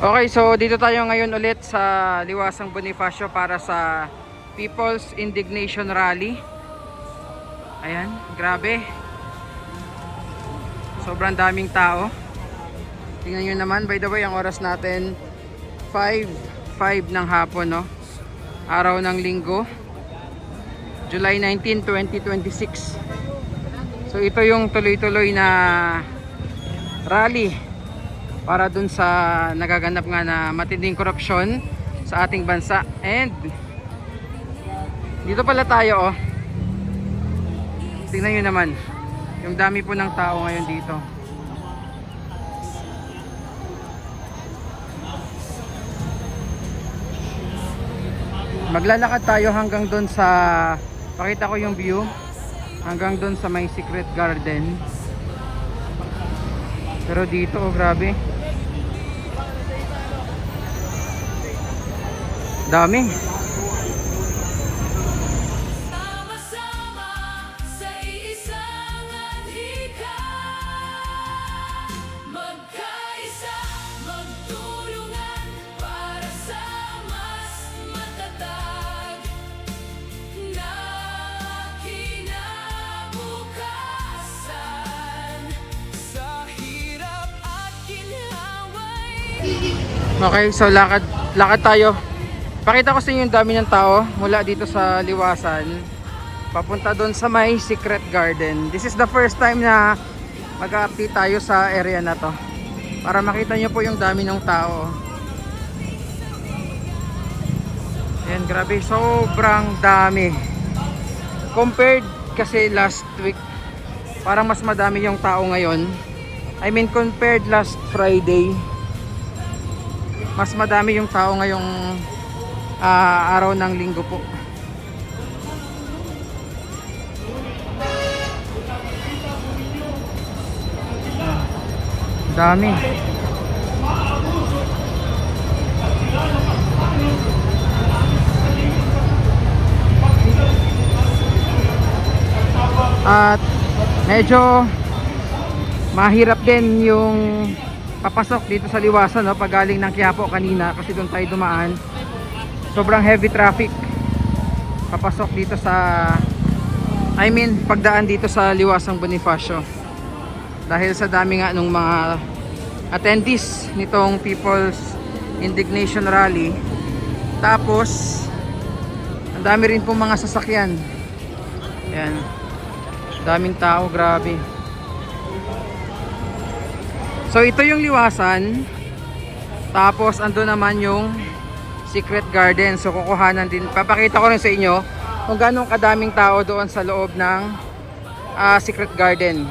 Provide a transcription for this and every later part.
Okay, so dito tayo ngayon ulit sa Liwasang Bonifacio para sa People's Indignation Rally. Ayan, grabe. Sobrang daming tao. Tingnan nyo naman, by the way, ang oras natin 5 ng hapon, no? Araw ng linggo, July 19, 2026. So ito yung tuloy-tuloy na rally para dun sa nagaganap nga na matinding korupsyon sa ating bansa. And dito pala tayo, oh. Tingnan nyo naman yung dami po ng tao ngayon dito. Maglalakad tayo hanggang dun sa, pakita ko yung view, hanggang dun sa may secret garden. Pero dito, oh, grabe. Dami. Sama-sama sa iisang adhika, magkaisa, magtulungan para sa mas matatag na kinabukasan. Sa hirap at ginhaway. Okay, so lakad tayo. Pakita ko sa inyo yung dami ng tao mula dito sa Liwasan papunta doon sa may secret garden. This is the first time na mag-update tayo sa area na to para makita nyo po yung dami ng tao. Ayan, grabe, sobrang dami compared kasi last week. Parang mas madami yung tao ngayon. I mean compared last Friday, mas madami yung tao ngayong araw ng linggo po. Dami. At medyo mahirap din yung papasok dito sa Liwasan, no? Pag galing ng Quiapo kanina kasi doon tayo dumaan. Sobrang heavy traffic papasok dito sa, I mean pagdaan dito sa Liwasang Bonifacio dahil sa dami nga nung mga attendees nitong People's Indignation Rally. Tapos ang dami rin pong mga sasakyan. Ayan, daming tao, grabe. So ito yung Liwasan, tapos ando naman yung secret garden. So kukuhanan din, papakita ko rin sa inyo kung gaano kadaming tao doon sa loob ng secret garden.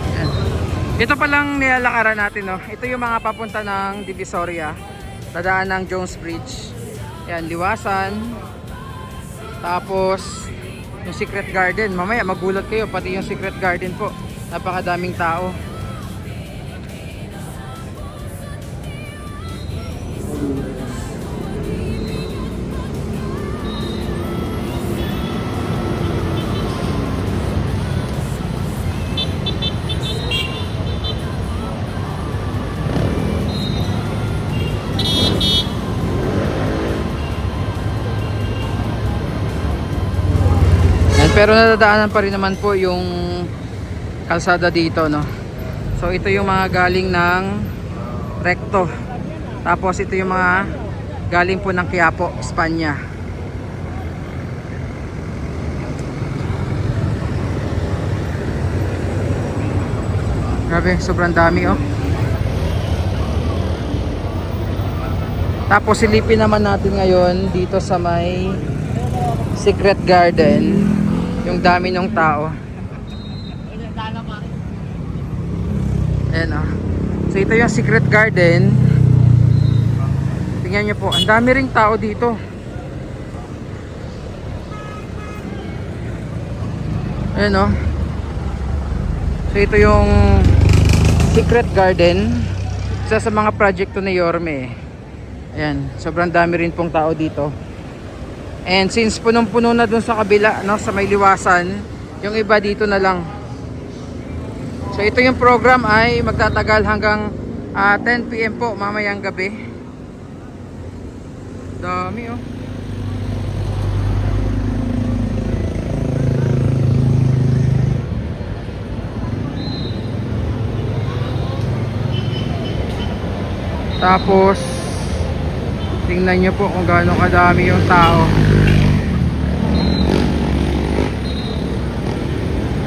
Ayan. Ito palang nilalakaran natin, no? Ito yung mga papunta ng Divisoria, dadaan ng Jones Bridge. Ayan, Liwasan, tapos yung secret garden. Mamaya magulat kayo, pati yung secret garden po, napakadaming tao. Pero nadadaanan pa rin naman po yung kalsada dito, no? So ito yung mga galing ng Recto. Tapos ito yung mga galing po ng Quiapo, Espanya. Grabe, sobrang dami, oh. Tapos silipin naman natin ngayon dito sa may secret garden yung dami ng tao. Ayan, oh. So ito yung secret garden. Tingnan nyo po, ang dami ring tao dito. Ayan, oh. So ito yung secret garden, isa sa mga project ni Yorme. Ayan, sobrang dami rin pong tao dito. And since punong-puno na dun sa kabila, no, sa may liwasan, yung iba dito na lang. So ito yung program ay magtatagal hanggang 10 PM po mamayang gabi. Dami oh. Tapos tingnan nyo po kung gaano kadami yung tao.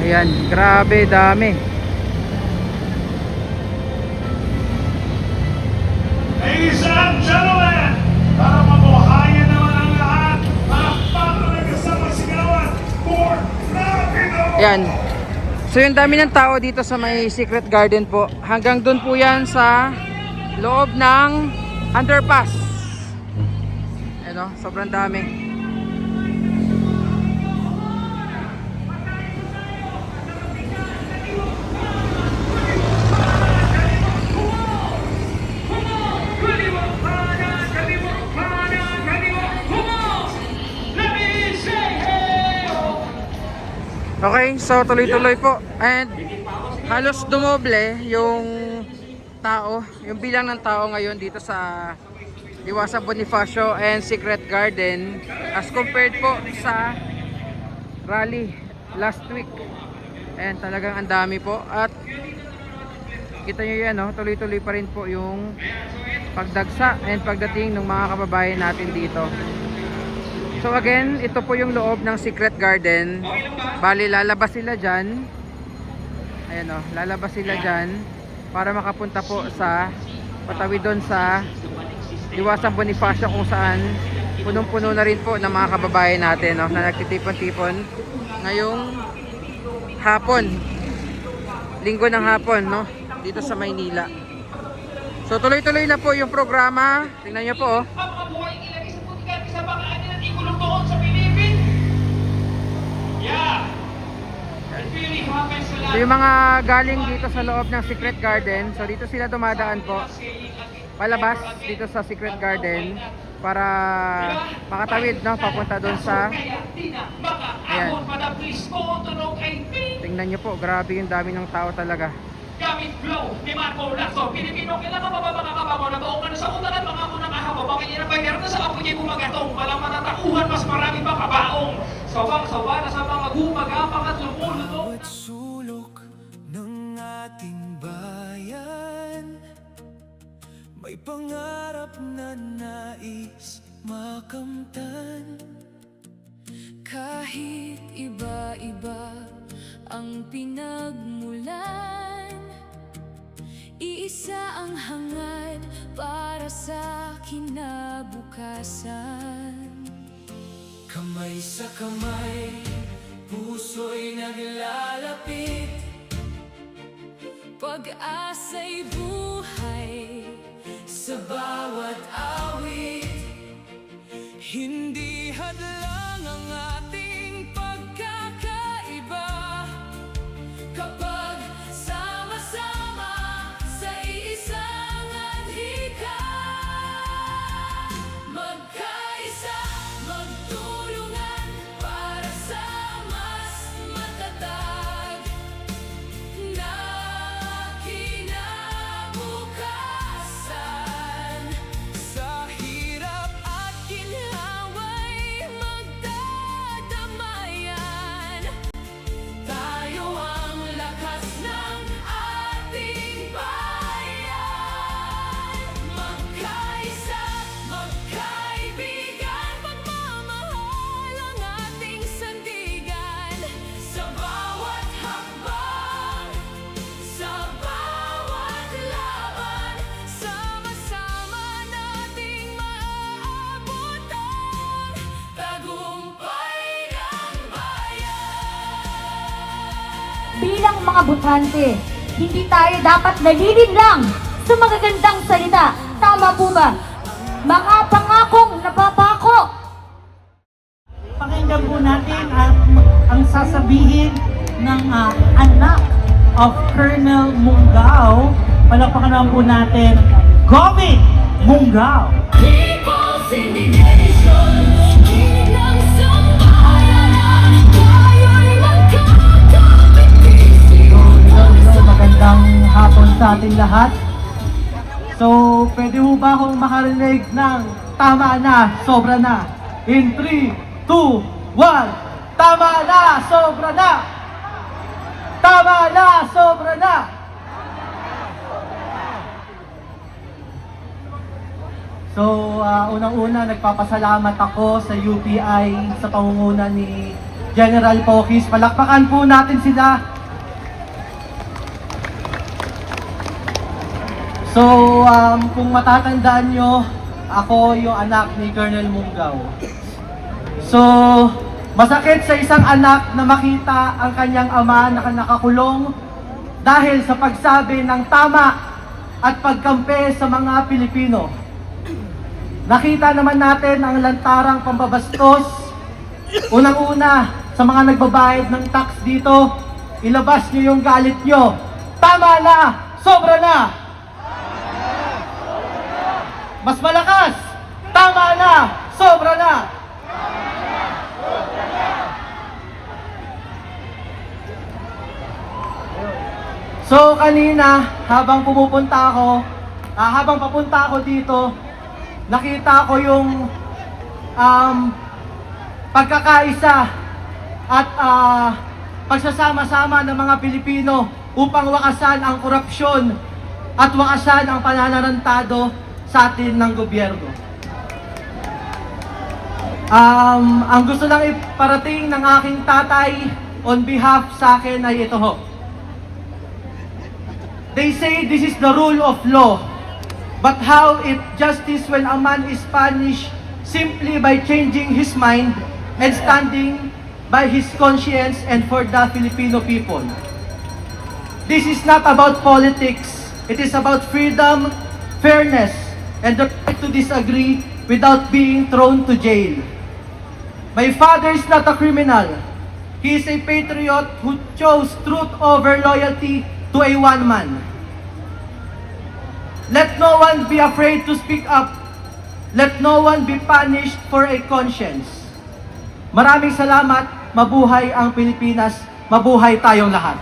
Ayan, grabe dami. Ladies and gentlemen, para mabuhayan naman ang lahat, palakpakan na kasama sigawan for Filipino! Ayan. So yung dami ng tao dito sa may Secret Garden po. Hanggang dun po yan sa loob ng underpass. Ayan o, sobrang dami. Okay, so tuloy-tuloy po. And halos dumoble yung tao, yung bilang ng tao ngayon dito sa Liwasan Bonifacio and Secret Garden as compared po sa rally last week. And talagang ang dami po at kita nyo yan, no? Tuloy-tuloy pa rin po yung pagdagsa and pagdating ng mga kababayan natin dito. So again, ito po yung loob ng Secret Garden. Bali, lalabas sila dyan. Ayan o, lalabas sila dyan para makapunta po sa patawid doon sa Liwasan Bonifacio kung saan punong-puno na rin po ng mga kababayan natin, no, na nagtitipon-tipon ngayong hapon, linggo ng hapon, no, dito sa Maynila. So tuloy-tuloy na po yung programa. Tingnan nyo po, oh. So yung mga galing dito sa loob ng Secret Garden, so dito sila dumadaan po palabas dito sa Secret Garden para makatawid, no, papunta doon sa ayan. Tingnan nyo po, grabe yung dami ng tao talaga. Gamit flow ni Marco Lasso, Pilipino, kailangan mababangakababaw na taong na sa utangan mga unang ahaba, bakit yan ang bayar na sa apoy niya gumagatong, walang matatakuhan, mas marami pa kabaong. Sawang-sawa na sa mga gumagapang at lumulutong. Bawat sulok ng ating bayan, may pangarap na nais makamtan. Kahit iba-iba ang pinagmulan, iisa ang hangad para sa kinabukasan. Kamay sa kamay, puso'y naglalapit, pag-asa'y buhay sa bawat awit. Hindi hadlang ang ating pagkakaiba kapag sama-sama sa iisang adhika. Magkaisa, magtulungan para sa mas matatag na kinabukasan. Sa hirap at ginhawa'y magdadamayan, tayo ang lakas ng ating bayan. Magkaisa, magkaibigan, pagmamahal ang ating sandigan. Sa bawat hakbang, sa bawat laban, sama-sama nating maaabot ang tagumpay ng bayan. Bilang mga butante, hindi tayo dapat nalilinlang sa magagandang salita. Tama po ba? Mga pangakong napapako. Pakinggan po natin ang sasabihin ng anak of Colonel Mungao. Palakpakan naman po natin, Govind Mungao. People's indignation, sa ating lahat. So, pwede ho ba akong makarinig ng tama na, sobra na? In 3, 2, 1, tama na, sobra na! Tama na, sobra na! So, unang-una, nagpapasalamat ako sa UPI sa pangunguna ni General Pokis. Palakpakan po natin sila. So, kung matatandaan nyo, ako yung anak ni Colonel Mungaw. So, masakit sa isang anak na makita ang kanyang ama na nakakulong dahil sa pagsabi ng tama at pagkampe sa mga Pilipino. Nakita naman natin ang lantarang pambabastos. Unang-una, sa mga nagbabayad ng tax dito, ilabas nyo yung galit nyo. Tama na! Sobra na! Mas malakas! Tama na! Sobra na! So kanina, habang papunta ako dito, nakita ko yung pagkakaisa at pagsasama-sama ng mga Pilipino upang wakasan ang korupsyon at wakasan ang pananarantado sa atin ng gobyerno. Ang gusto lang iparating ng aking tatay on behalf sa akin ay ito ho. They say this is the rule of law, but how it justice when a man is punished simply by changing his mind and standing by his conscience and for the Filipino people. This is not about politics. It is about freedom, fairness, and the right to disagree without being thrown to jail. My father is not a criminal. He is a patriot who chose truth over loyalty to a one man. Let no one be afraid to speak up. Let no one be punished for a conscience. Maraming salamat. Mabuhay ang Pilipinas. Mabuhay tayong lahat.